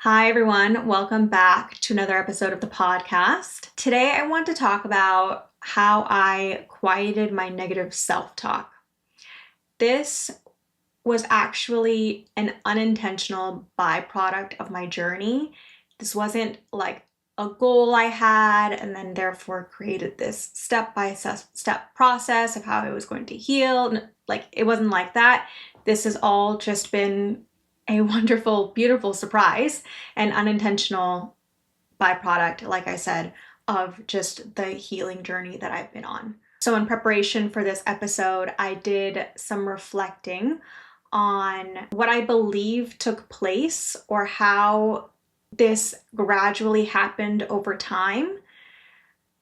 Hi, everyone. Welcome back to another episode of the podcast. Today, I want to talk about how I quieted my negative self talk. This was actually an unintentional byproduct of my journey. This wasn't like a goal I had and then therefore created this step by step process of how I was going to heal. Like, it wasn't like that. This has all just been a wonderful, beautiful surprise and unintentional byproduct, like I said, of just the healing journey that I've been on. So, in preparation for this episode, I did some reflecting on what I believe took place or how this gradually happened over time.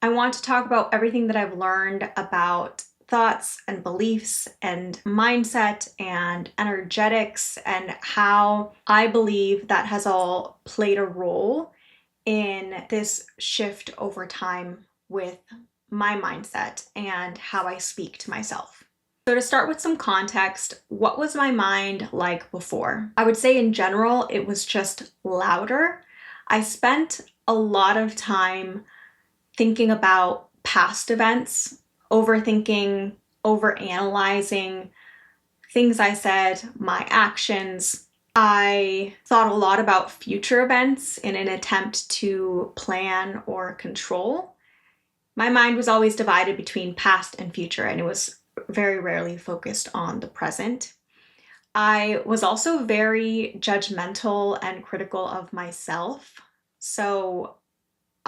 I want to talk about everything that I've learned about thoughts and beliefs and mindset and energetics and how I believe that has all played a role in this shift over time with my mindset and how I speak to myself. So, to start with some context, what was my mind like before? I would say in general, it was just louder. I spent a lot of time thinking about past events, overthinking, overanalyzing things I said, my actions. I thought a lot about future events in an attempt to plan or control. My mind was always divided between past and future, and it was very rarely focused on the present. I was also very judgmental and critical of myself. So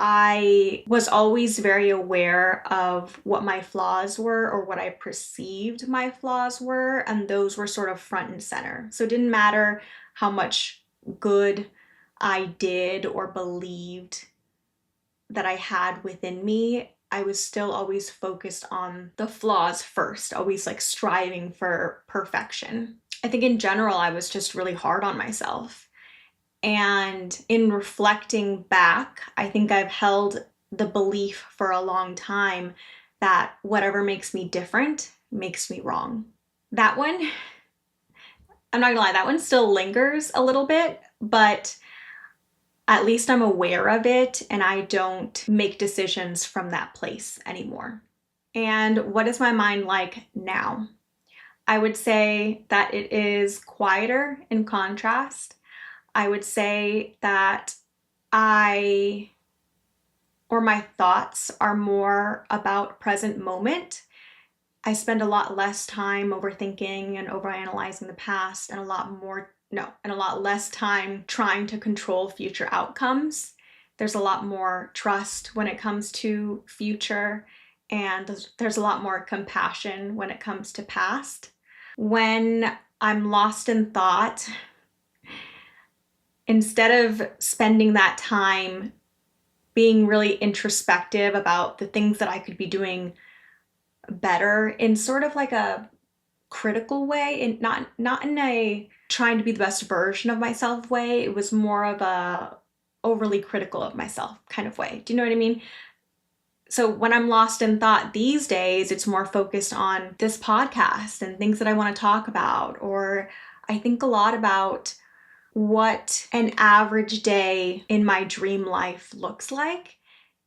I was always very aware of what my flaws were or what I perceived my flaws were, and those were sort of front and center. So it didn't matter how much good I did or believed that I had within me, I was still always focused on the flaws first, always like striving for perfection. I think in general, I was just really hard on myself. And in reflecting back, I think I've held the belief for a long time that whatever makes me different makes me wrong. That one, I'm not gonna lie, that one still lingers a little bit, but at least I'm aware of it and I don't make decisions from that place anymore. And what is my mind like now? I would say that it is quieter in contrast. I would say that my thoughts are more about present moment. I spend a lot less time overthinking and overanalyzing the past and a lot less time trying to control future outcomes. There's a lot more trust when it comes to future, and there's a lot more compassion when it comes to past. When I'm lost in thought, instead of spending that time being really introspective about the things that I could be doing better in sort of like a critical way, and not in a trying to be the best version of myself way, it was more of a overly critical of myself kind of way. Do you know what I mean? So when I'm lost in thought these days, it's more focused on this podcast and things that I want to talk about, or I think a lot about what an average day in my dream life looks like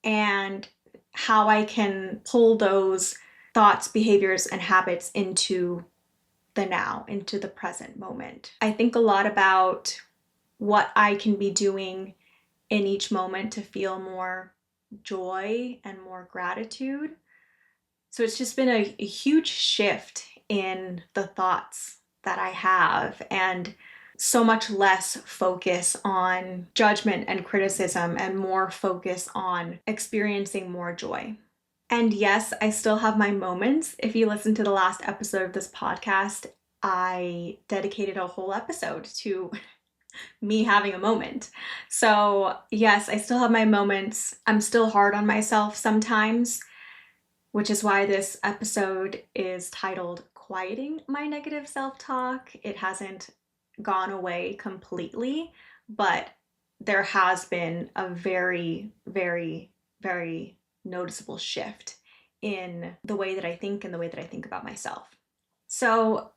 and how I can pull those thoughts, behaviors, and habits into the now, into the present moment. I think a lot about what I can be doing in each moment to feel more joy and more gratitude. So it's just been a huge shift in the thoughts that I have, and so much less focus on judgment and criticism and more focus on experiencing more joy. And yes, I still have my moments. If you listen to the last episode of this podcast, I dedicated a whole episode to me having a moment. So yes, I still have my moments. I'm still hard on myself sometimes, which is why this episode is titled Quieting My Negative Self-Talk. It hasn't gone away completely, but there has been a very, very, very noticeable shift in the way that I think and the way that I think about myself. So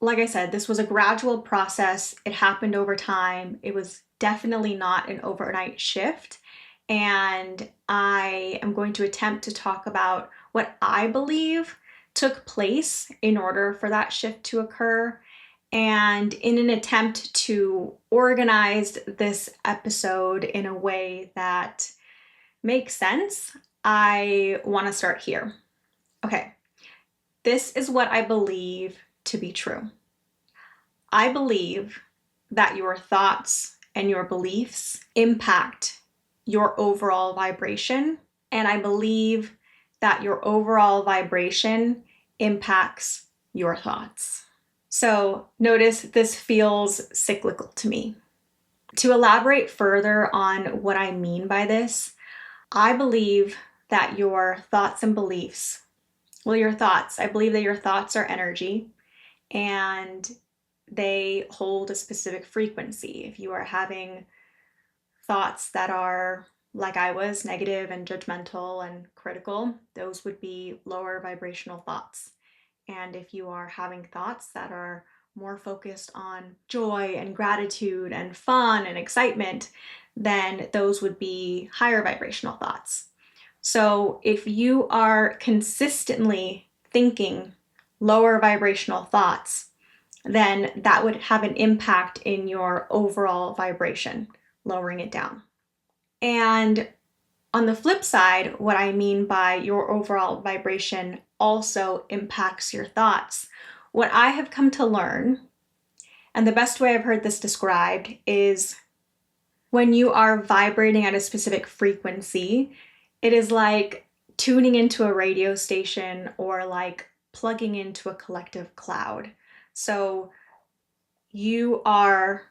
like I said, this was a gradual process. It happened over time. It was definitely not an overnight shift. And I am going to attempt to talk about what I believe took place in order for that shift to occur. And in an attempt to organize this episode in a way that makes sense, I want to start here. Okay, this is what I believe to be true. I believe that your thoughts and your beliefs impact your overall vibration, and I believe that your overall vibration impacts your thoughts. So notice this feels cyclical to me. To elaborate further on what I mean by this, I believe that your thoughts and beliefs, I believe that your thoughts are energy and they hold a specific frequency. If you are having thoughts that are, like I was, negative and judgmental and critical, those would be lower vibrational thoughts. And if you are having thoughts that are more focused on joy and gratitude and fun and excitement, then those would be higher vibrational thoughts. So if you are consistently thinking lower vibrational thoughts, then that would have an impact in your overall vibration, lowering it down. And on the flip side, what I mean by your overall vibration also impacts your thoughts. What I have come to learn, and the best way I've heard this described, is when you are vibrating at a specific frequency, it is like tuning into a radio station or like plugging into a collective cloud. So you are,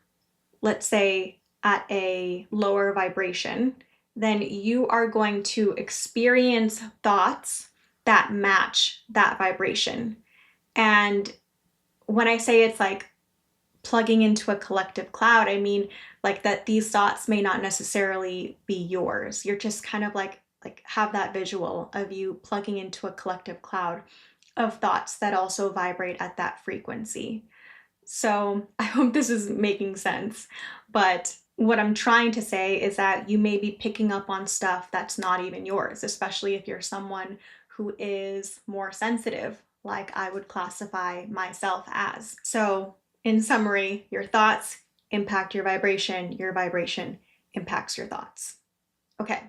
let's say, at a lower vibration, then you are going to experience thoughts that match that vibration. And when I say it's like plugging into a collective cloud, I mean like that these thoughts may not necessarily be yours. You're just kind of like have that visual of you plugging into a collective cloud of thoughts that also vibrate at that frequency. So I hope this is making sense. But what I'm trying to say is that you may be picking up on stuff that's not even yours, especially if you're someone who is more sensitive, like I would classify myself as. So, in summary, your thoughts impact your vibration impacts your thoughts. Okay.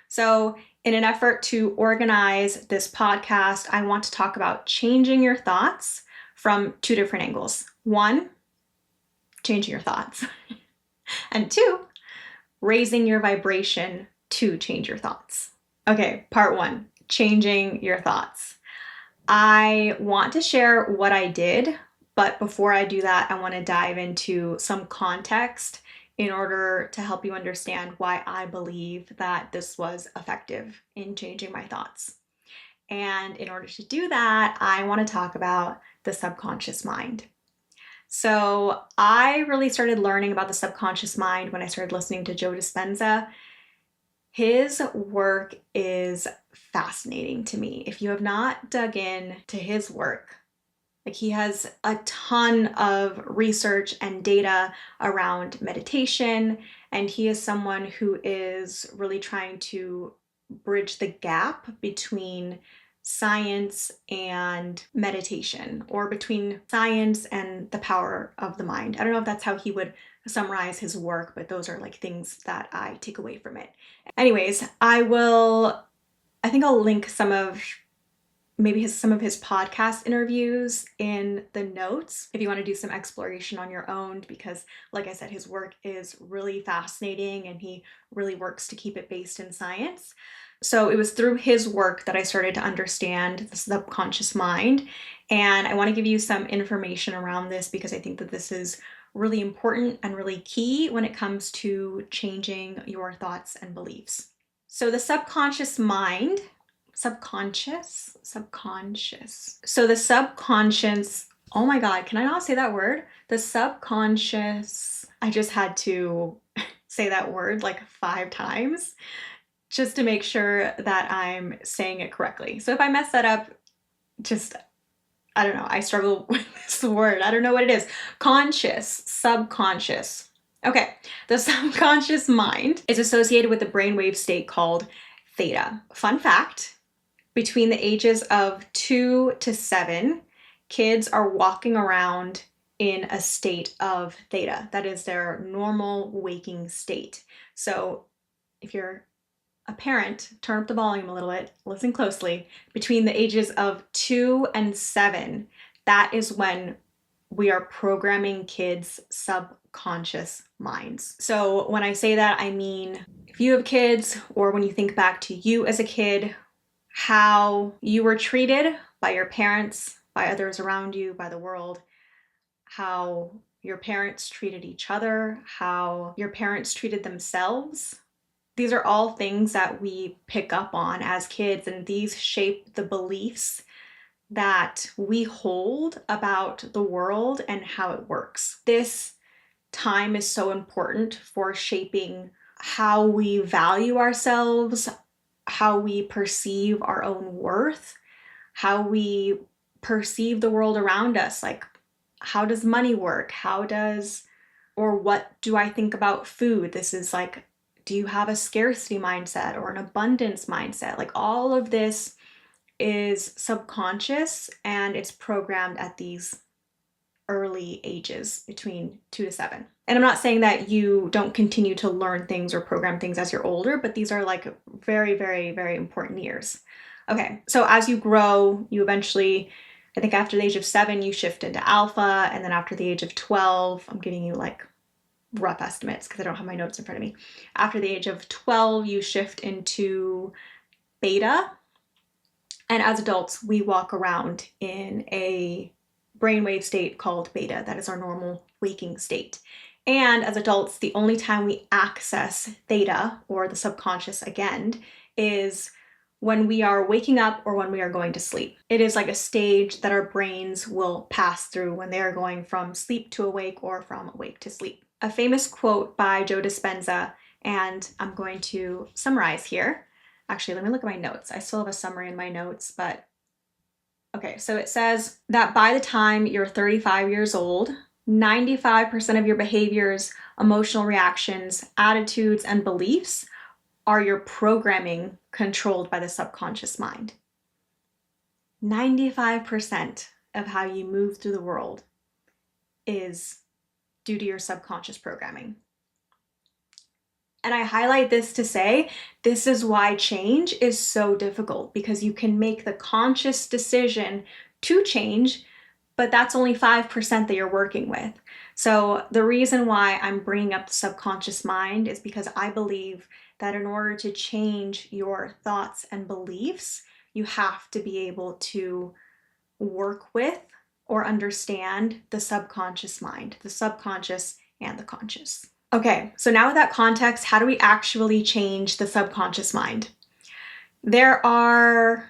So, in an effort to organize this podcast, I want to talk about changing your thoughts from two different angles. One, changing your thoughts. And two, raising your vibration to change your thoughts. Okay, part one, changing your thoughts. I want to share what I did, but before I do that, I want to dive into some context in order to help you understand why I believe that this was effective in changing my thoughts. And in order to do that, I want to talk about the subconscious mind. So I really started learning about the subconscious mind when I started listening to Joe Dispenza. His work is fascinating to me. If you have not dug in to his work, like he has a ton of research and data around meditation, and he is someone who is really trying to bridge the gap between science and meditation, or between science and the power of the mind. I don't know if that's how he would summarize his work, but those are like things that I take away from it. Anyways, I think I'll link some of his podcast interviews in the notes if you want to do some exploration on your own, because like I said, his work is really fascinating and he really works to keep it based in science. So it was through his work that I started to understand the subconscious mind. And I want to give you some information around this because I think that this is really important and really key when it comes to changing your thoughts and beliefs. So the subconscious mind, subconscious. So the subconscious, oh my God, can I not say that word? The subconscious, I just had to say that word like 5 times just to make sure that I'm saying it correctly. So if I mess that up, just I don't know, I struggle with this word. I don't know what it is. Conscious, subconscious. Okay, the subconscious mind is associated with a brainwave state called theta. Fun fact, between the ages of 2 to 7, kids are walking around in a state of theta. That is their normal waking state. So if you're a parent, turn up the volume a little bit, listen closely. Between the ages of 2 and 7, that is when we are programming kids' subconscious minds. So when I say that, I mean if you have kids, or when you think back to you as a kid, how you were treated by your parents, by others around you, by the world, how your parents treated each other, how your parents treated themselves. These are all things that we pick up on as kids, and these shape the beliefs that we hold about the world and how it works. This time is so important for shaping how we value ourselves, how we perceive our own worth, how we perceive the world around us. Like, how does money work? Or what do I think about food? This is like, do you have a scarcity mindset or an abundance mindset? Like, all of this is subconscious, and it's programmed at these early ages between 2 to 7. And I'm not saying that you don't continue to learn things or program things as you're older, but these are like very, very, very important years. Okay, so as you grow, you eventually, I think after the age of 7, you shift into alpha, and then after the age of 12, I'm giving you like rough estimates because I don't have my notes in front of me. After the age of 12, you shift into beta. And as adults, we walk around in a brainwave state called beta. That is our normal waking state. And as adults, the only time we access theta, or the subconscious again, is when we are waking up or when we are going to sleep. It is like a stage that our brains will pass through when they are going from sleep to awake or from awake to sleep. A famous quote by Joe Dispenza, and I'm going to summarize here. Actually, let me look at my notes. I still have a summary in my notes, but okay, so it says that by the time you're 35 years old, 95% of your behaviors, emotional reactions, attitudes, and beliefs are your programming controlled by the subconscious mind. 95% of how you move through the world is due to your subconscious programming. And I highlight this to say, this is why change is so difficult, because you can make the conscious decision to change, but that's only 5% that you're working with. So the reason why I'm bringing up the subconscious mind is because I believe that in order to change your thoughts and beliefs, you have to be able to work with or understand the subconscious mind, the subconscious and the conscious. Okay, so now with that context, how do we actually change the subconscious mind? There are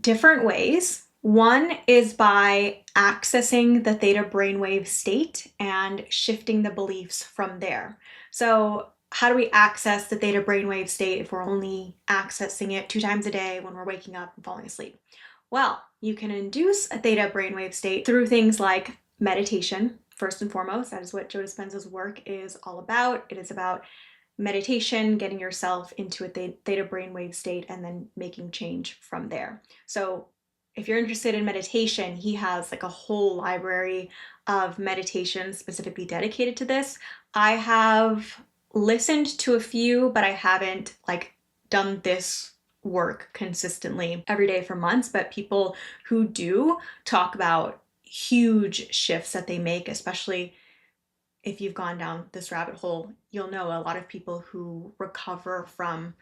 different ways. One is by accessing the theta brainwave state and shifting the beliefs from there. So how do we access the theta brainwave state if we're only accessing it 2 times a day when we're waking up and falling asleep? Well, you can induce a theta brainwave state through things like meditation. First and foremost, that is what Joe Dispenza's work is all about. It is about meditation, getting yourself into a theta brainwave state, and then making change from there. So if you're interested in meditation, he has like a whole library of meditations specifically dedicated to this. I have listened to a few, but I haven't like done this work consistently every day for months. But people who do talk about huge shifts that they make, especially if you've gone down this rabbit hole. You'll know a lot of people who recover from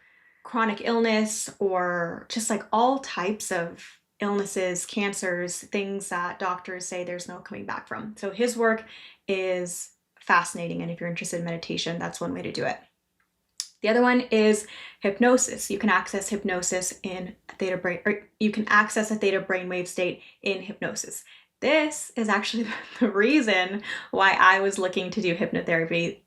chronic illness or just like all types of illnesses, cancers, things that doctors say there's no coming back from. So his work is fascinating, and if you're interested in meditation, that's one way to do it. The other one is hypnosis. You can access hypnosis in you can access a theta brainwave state in hypnosis. This is actually the reason why I was looking to do hypnotherapy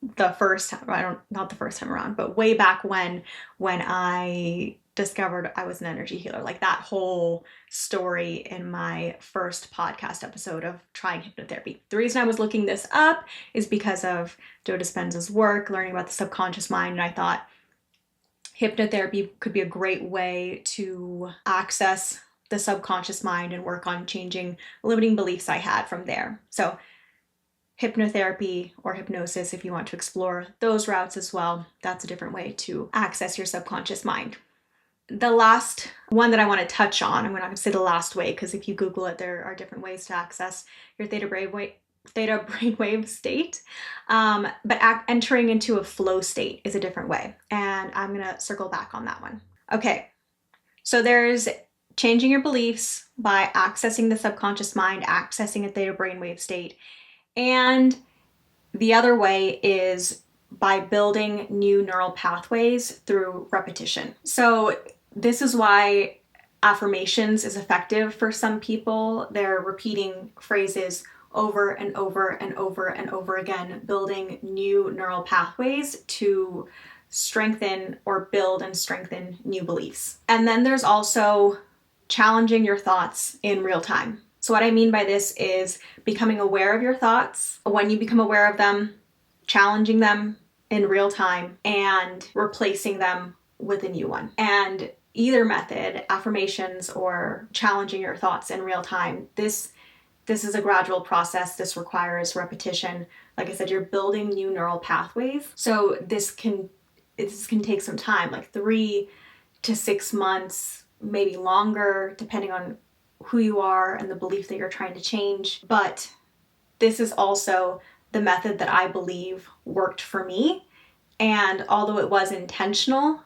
not the first time around, but way back when I discovered I was an energy healer. Like that whole story in my first podcast episode of trying hypnotherapy. The reason I was looking this up is because of Joe Dispenza's work, learning about the subconscious mind, and I thought hypnotherapy could be a great way to access the subconscious mind and work on changing limiting beliefs I had from there. So hypnotherapy or hypnosis, if you want to explore those routes as well, that's a different way to access your subconscious mind. The last one that I want to touch on, I'm not going to say the last way, because if you Google it, there are different ways to access your theta brainwave state. But entering into a flow state is a different way. And I'm going to circle back on that one. Okay, so there's changing your beliefs by accessing the subconscious mind, accessing a theta brainwave state. And the other way is by building new neural pathways through repetition. So this is why affirmations is effective for some people. They're repeating phrases over and over and over and over again, building new neural pathways to strengthen or build and strengthen new beliefs. And then there's also challenging your thoughts in real time. So what I mean by this is becoming aware of your thoughts. When you become aware of them, challenging them in real time and replacing them with a new one. And either method, affirmations or challenging your thoughts in real time, this is a gradual process. This requires repetition. Like I said, you're building new neural pathways. So this can take some time, like 3 to 6 months, maybe longer, depending on who you are and the belief that you're trying to change. But this is also the method that I believe worked for me. And although it was intentional,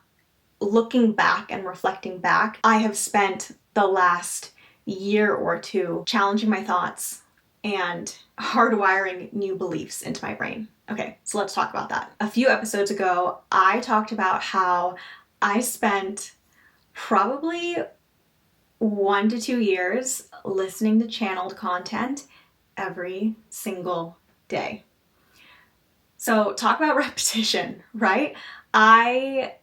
looking back and reflecting back, I have spent the last year or two challenging my thoughts and hardwiring new beliefs into my brain. Okay, so let's talk about that. A few episodes ago, I talked about how I spent probably 1 to 2 years listening to channeled content every single day. So talk about repetition, right? I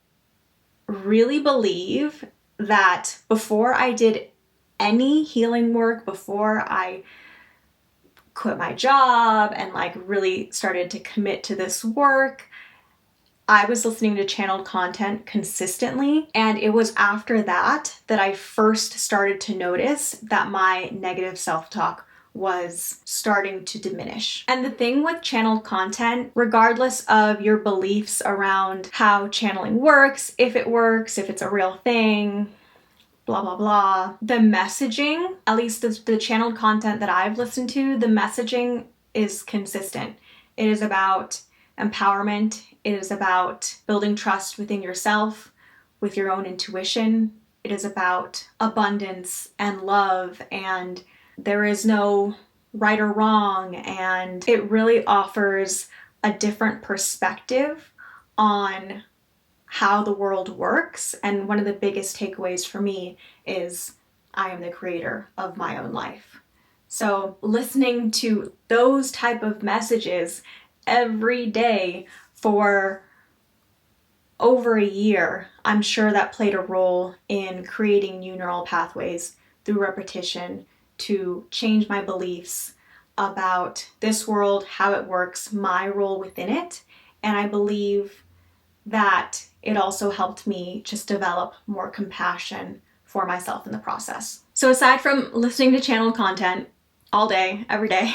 really believe that before I did any healing work, before I quit my job and really started to commit to this work, I was listening to channeled content consistently. And it was after that that I first started to notice that my negative self-talk was starting to diminish. And the thing with channeled content, regardless of your beliefs around how channeling works, if it's a real thing, blah, blah, blah, the messaging, at least the channeled content that I've listened to, the messaging is consistent. It is about empowerment. It is about building trust within yourself, with your own intuition. It is about abundance and love, and there is no right or wrong. And it really offers a different perspective on how the world works. And one of the biggest takeaways for me is I am the creator of my own life. So listening to those type of messages every day for over a year, I'm sure that played a role in creating new neural pathways through repetition to change my beliefs about this world, how it works, my role within it. And I believe that it also helped me just develop more compassion for myself in the process. So aside from listening to channeled content all day, every day,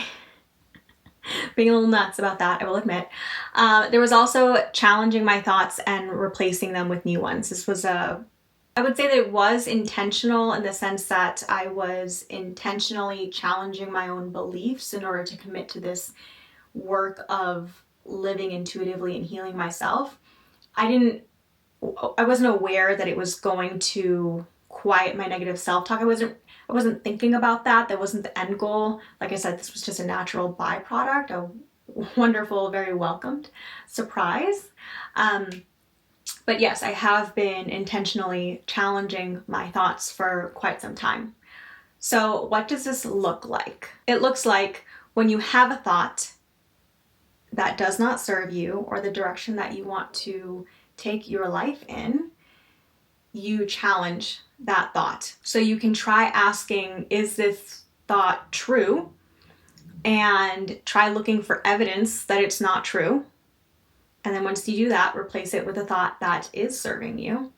being a little nuts about that, I will admit, there was also challenging my thoughts and replacing them with new ones. I would say that it was intentional in the sense that I was intentionally challenging my own beliefs in order to commit to this work of living intuitively and healing myself. I wasn't aware that it was going to quiet my negative self-talk. I wasn't thinking about that. That wasn't the end goal. Like I said, this was just a natural byproduct, a wonderful, very welcomed surprise. But yes, I have been intentionally challenging my thoughts for quite some time. So what does this look like? It looks like when you have a thought that does not serve you or the direction that you want to take your life in, you challenge that thought. So you can try asking, is this thought true? And try looking for evidence that it's not true. And then once you do that, replace it with a thought that is serving you.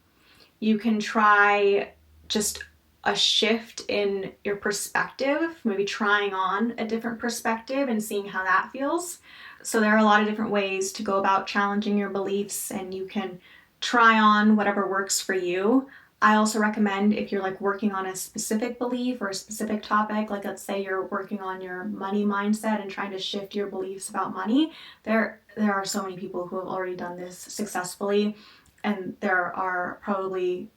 You can try just a shift in your perspective, maybe trying on a different perspective and seeing how that feels. So there are a lot of different ways to go about challenging your beliefs, and you can try on whatever works for you. I also recommend, if you're like working on a specific belief or a specific topic, like let's say you're working on your money mindset and trying to shift your beliefs about money, there are so many people who have already done this successfully, and there are probably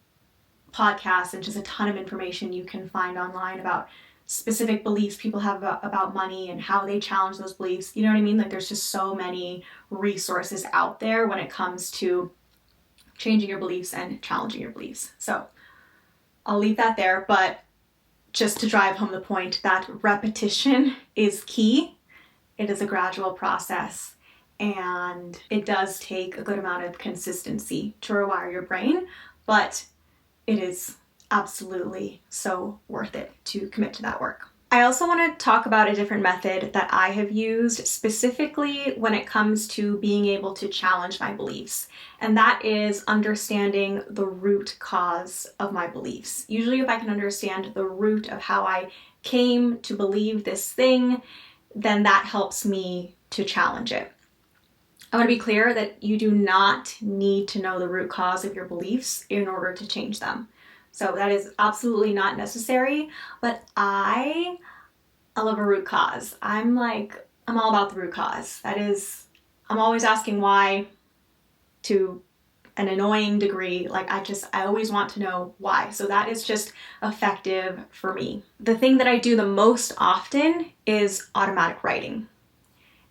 podcasts and just a ton of information you can find online about specific beliefs people have about money and how they challenge those beliefs. You know what I mean? Like there's just so many resources out there when it comes to changing your beliefs and challenging your beliefs. So I'll leave that there, but just to drive home the point that repetition is key. It is a gradual process, and it does take a good amount of consistency to rewire your brain, but it is absolutely so worth it to commit to that work. I also want to talk about a different method that I have used specifically when it comes to being able to challenge my beliefs, and that is understanding the root cause of my beliefs. Usually if I can understand the root of how I came to believe this thing, then that helps me to challenge it. I want to be clear that you do not need to know the root cause of your beliefs in order to change them. So that is absolutely not necessary, but I love a root cause. I'm all about the root cause. I'm always asking why to an annoying degree. I always want to know why. So that is just effective for me. The thing that I do the most often is automatic writing.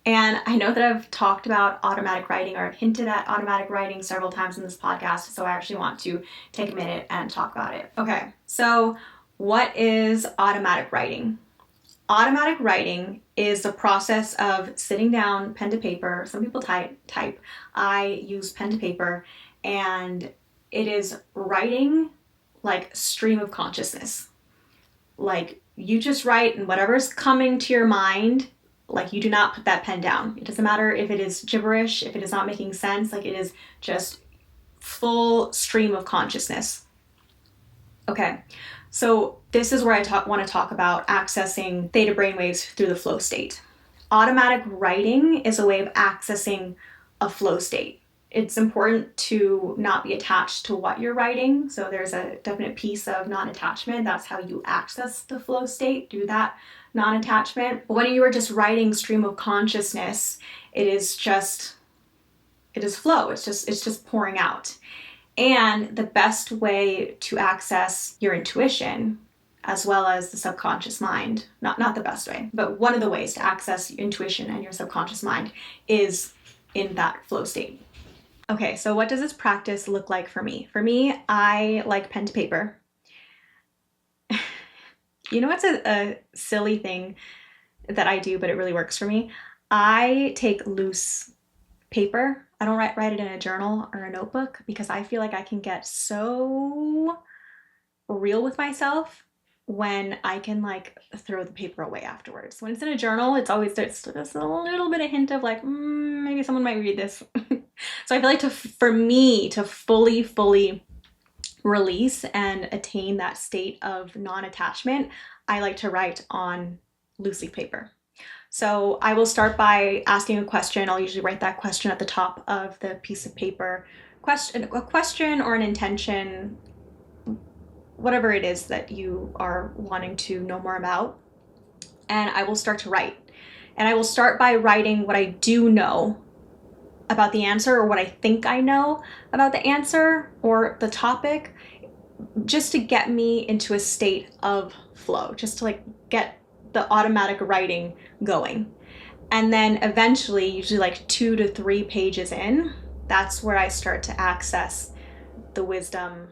And I know that I've talked about automatic writing, or I've hinted at automatic writing several times in this podcast, so I actually want to take a minute and talk about it. Okay, so what is automatic writing? Automatic writing is the process of sitting down, pen to paper. Some people type. I use pen to paper, and it is writing like stream of consciousness. Like you just write, and whatever's coming to your mind, like you do not put that pen down. It doesn't matter if it is gibberish, if it is not making sense, like it is just full stream of consciousness. Okay, so this is where I want to talk about accessing theta brainwaves through the flow state. Automatic writing is a way of accessing a flow state. It's important to not be attached to what you're writing. So there's a definite piece of non-attachment. That's how you access the flow state, do that non-attachment. But when you are just writing stream of consciousness, it is flow. It's just pouring out. And the best way to access your intuition, as well as the subconscious mind, not the best way, but one of the ways to access your intuition and your subconscious mind is in that flow state. Okay, so what does this practice look like for me? For me, I like pen to paper. You know what's a silly thing that I do, but it really works for me? I take loose paper. I don't write it in a journal or a notebook, because I feel like I can get so real with myself when I can throw the paper away afterwards. When it's in a journal, it's always there's a little bit of hint of maybe someone might read this. So I feel like for me to fully release and attain that state of non-attachment, I like to write on loose leaf paper. So I will start by asking a question. I'll usually write that question at the top of the piece of paper. A question or an intention, whatever it is that you are wanting to know more about. And I will start to write. And I will start by writing what I do know about the answer, or what I think I know about the answer or the topic, just to get me into a state of flow, just to get the automatic writing going. And then eventually, usually 2 to 3 pages in, that's where I start to access the wisdom,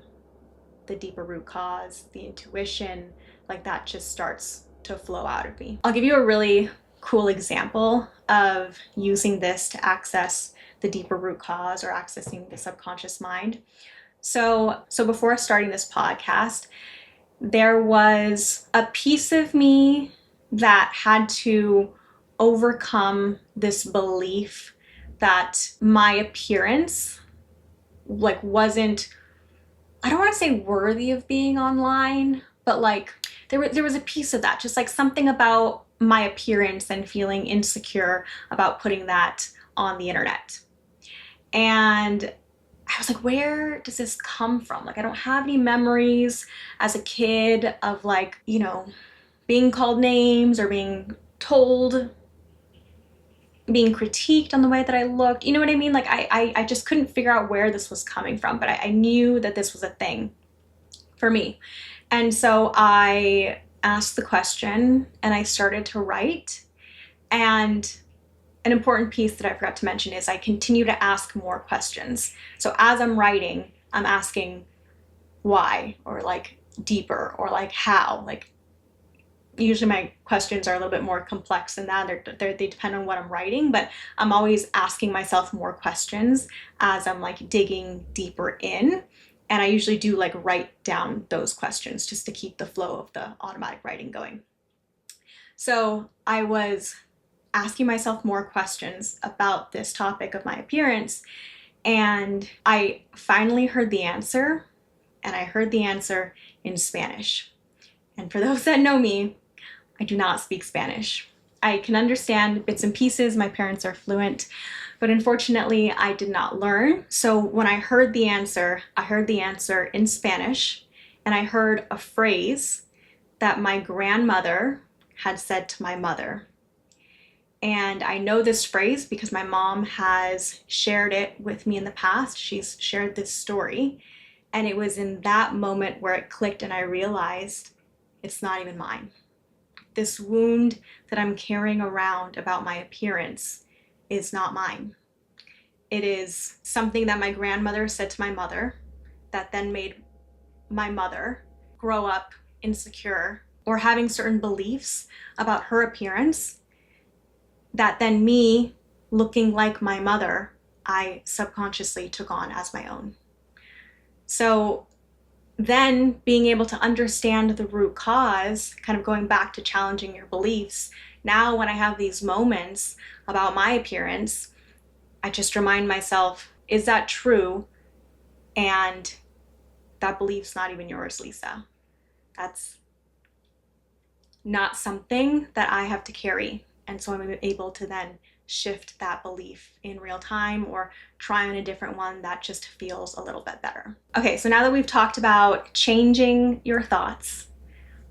the deeper root cause, the intuition, that just starts to flow out of me. I'll give you a really cool example of using this to access the deeper root cause or accessing the subconscious mind. So before starting this podcast, there was a piece of me that had to overcome this belief that my appearance like wasn't, I don't want to say worthy of being online, but like there was a piece of that, just like something about my appearance and feeling insecure about putting that on the internet. And I was like, where does this come from? Like, I don't have any memories as a kid of like, being called names or being told, being critiqued on the way that I looked. You know what I mean? Like, I just couldn't figure out where this was coming from, but I knew that this was a thing for me. And so I asked the question and I started to write. And an important piece that I forgot to mention is I continue to ask more questions. So as I'm writing, I'm asking why, or like deeper, or like how. Like usually my questions are a little bit more complex than that. They depend on what I'm writing, but I'm always asking myself more questions as I'm like digging deeper in. And I usually do like write down those questions just to keep the flow of the automatic writing going. So I was asking myself more questions about this topic of my appearance, and I finally heard the answer, and I heard the answer in Spanish. And for those that know me, I do not speak Spanish. I can understand bits and pieces. My parents are fluent, but unfortunately, I did not learn. So when I heard the answer in Spanish, and I heard a phrase that my grandmother had said to my mother. And I know this phrase because my mom has shared it with me in the past. She's shared this story. And it was in that moment where it clicked and I realized it's not even mine. This wound that I'm carrying around about my appearance is not mine. It is something that my grandmother said to my mother that then made my mother grow up insecure or having certain beliefs about her appearance that then me looking like my mother, I subconsciously took on as my own. So then being able to understand the root cause, kind of going back to challenging your beliefs, now when I have these moments about my appearance, I just remind myself, is that true? And that belief's not even yours, Lisa. That's not something that I have to carry. And so I'm able to then shift that belief in real time or try on a different one that just feels a little bit better. Okay, so now that we've talked about changing your thoughts,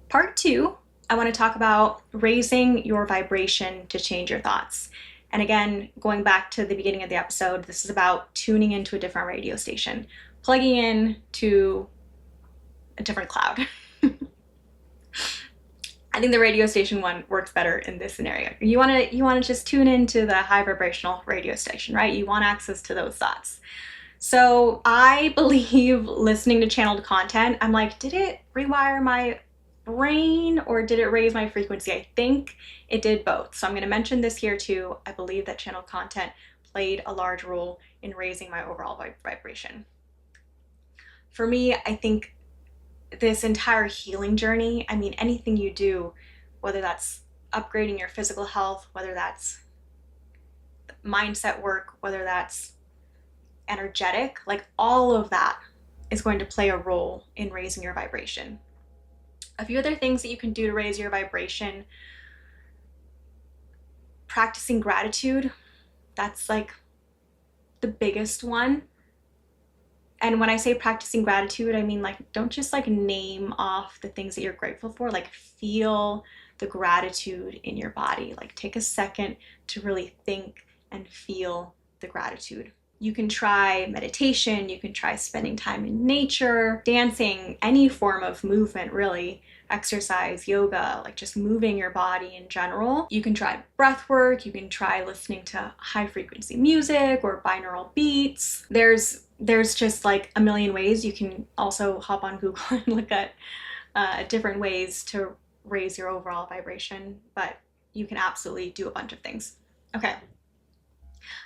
part 2, I want to talk about raising your vibration to change your thoughts. And again, going back to the beginning of the episode, this is about tuning into a different radio station, plugging in to a different cloud. I think the radio station one works better in this scenario. You want to just tune into the high vibrational radio station, right? You want access to those thoughts. So I believe listening to channeled content, I'm like, did it rewire my brain or did it raise my frequency? I think it did both. So I'm going to mention this here too. I believe that channeled content played a large role in raising my overall vibration. For me, I think this entire healing journey, I mean, anything you do, whether that's upgrading your physical health, whether that's mindset work, whether that's energetic, like all of that is going to play a role in raising your vibration. A few other things that you can do to raise your vibration: practicing gratitude. That's like the biggest one. And when I say practicing gratitude, I mean like don't just like name off the things that you're grateful for, like feel the gratitude in your body. Like take a second to really think and feel the gratitude. You can try meditation, you can try spending time in nature, dancing, any form of movement really, exercise, yoga, like just moving your body in general. You can try breath work, you can try listening to high frequency music or binaural beats. There's just like a million ways. You can also hop on Google and look at different ways to raise your overall vibration, but you can absolutely do a bunch of things. Okay.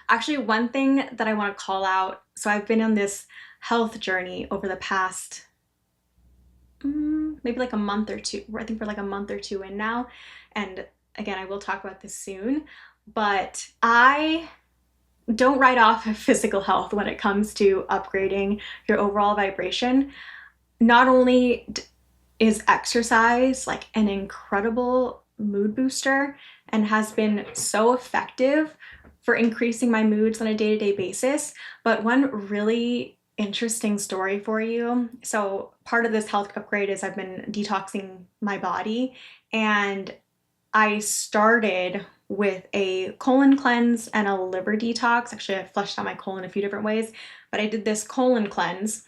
Actually, one thing that I want to call out, so I've been on this health journey over the past maybe like a month or two. I think we're like a month or two in now. And again, I will talk about this soon, but I don't write off physical health when it comes to upgrading your overall vibration. Not only is exercise like an incredible mood booster and has been so effective for increasing my moods on a day-to-day basis, but one really interesting story for you. So part of this health upgrade is I've been detoxing my body, and I started with a colon cleanse and a liver detox. Actually, I flushed out my colon a few different ways, but I did this colon cleanse,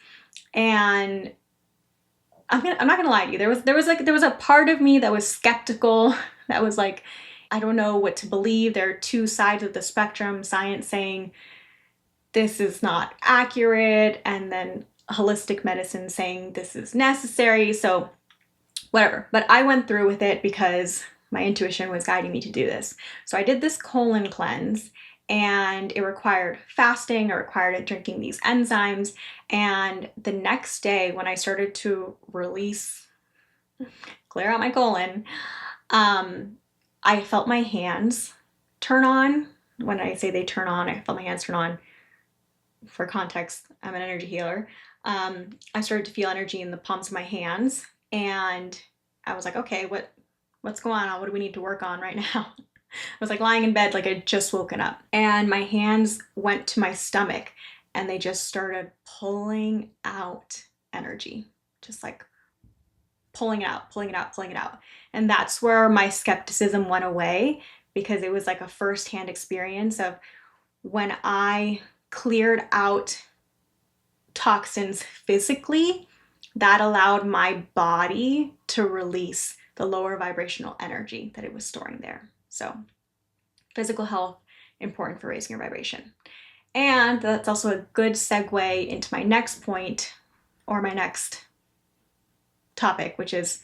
and I'm not gonna lie to you. There was a part of me that was skeptical. That was like, I don't know what to believe. There are two sides of the spectrum. Science saying this is not accurate, and then holistic medicine saying this is necessary. So whatever. But I went through with it because my intuition was guiding me to do this. So I did this colon cleanse, and it required fasting, it required drinking these enzymes. And the next day, when I started to clear out my colon, I felt my hands turn on. When I say they turn on, I felt my hands turn on. For context, I'm an energy healer. I started to feel energy in the palms of my hands, and I was like, okay, what's going on? What do we need to work on right now? I was like lying in bed like I'd just woken up, and my hands went to my stomach, and they just started pulling out energy, just like pulling it out, pulling it out, pulling it out. And that's where my skepticism went away, because it was like a firsthand experience of when I cleared out toxins physically, that allowed my body to release the lower vibrational energy that it was storing there. So physical health, important for raising your vibration. And that's also a good segue into my next point, or my next topic, which is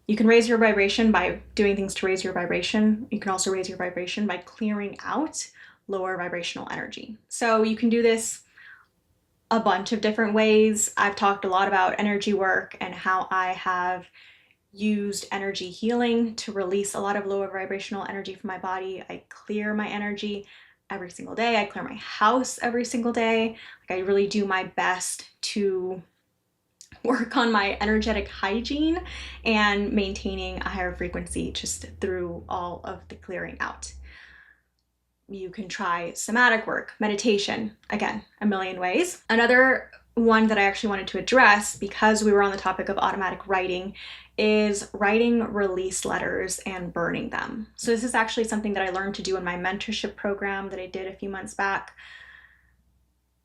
you can raise your vibration by doing things to raise your vibration. You can also raise your vibration by clearing out lower vibrational energy. So you can do this a bunch of different ways. I've talked a lot about energy work and how I have used energy healing to release a lot of lower vibrational energy from my body. I clear my energy every single day. I clear my house every single day. Like, I really do my best to work on my energetic hygiene and maintaining a higher frequency just through all of the clearing out. You can try somatic work, meditation, again, a million ways. Another one that I actually wanted to address, because we were on the topic of automatic writing, is writing release letters and burning them. So this is actually something that I learned to do in my mentorship program that I did a few months back.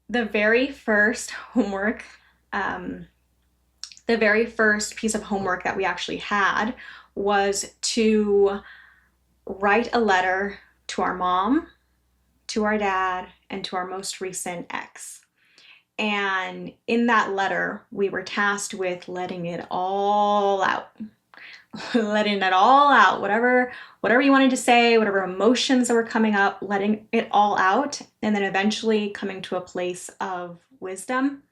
The very first homework, the very first piece of homework that we actually had was to write a letter to our mom, to our dad, and to our most recent ex. And in that letter, we were tasked with letting it all out. Letting it all out, whatever you wanted to say, whatever emotions that were coming up, letting it all out, and then eventually coming to a place of wisdom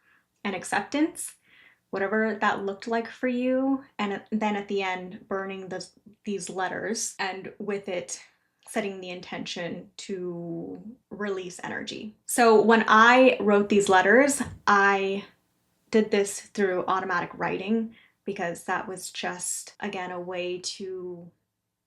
and acceptance, whatever that looked like for you. And then at the end, burning these letters, and with it, setting the intention to release energy. So when I wrote these letters, I did this through automatic writing, because that was just, again, a way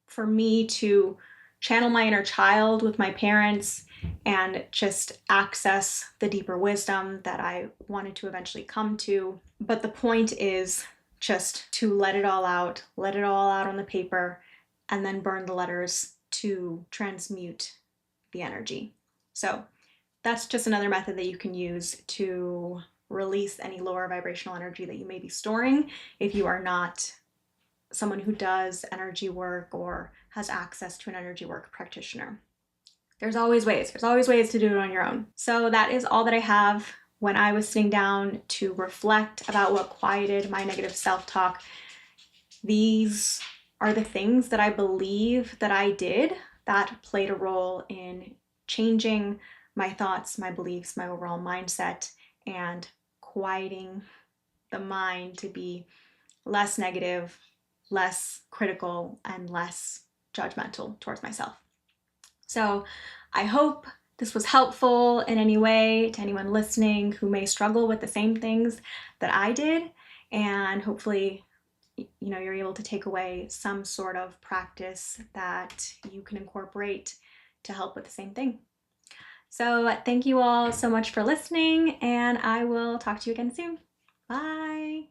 for me to channel my inner child with my parents and just access the deeper wisdom that I wanted to eventually come to. But the point is just to let it all out on the paper, and then burn the letters to transmute the energy. So that's just another method that you can use to release any lower vibrational energy that you may be storing if you are not someone who does energy work or has access to an energy work practitioner. There's always ways to do it on your own. So that is all that I have when I was sitting down to reflect about what quieted my negative self-talk. These are the things that I believe that I did that played a role in changing my thoughts, my beliefs, my overall mindset, and quieting the mind to be less negative, less critical, and less judgmental towards myself. So I hope this was helpful in any way to anyone listening who may struggle with the same things that I did, and hopefully you're able to take away some sort of practice that you can incorporate to help with the same thing. So thank you all so much for listening, and I will talk to you again soon. Bye.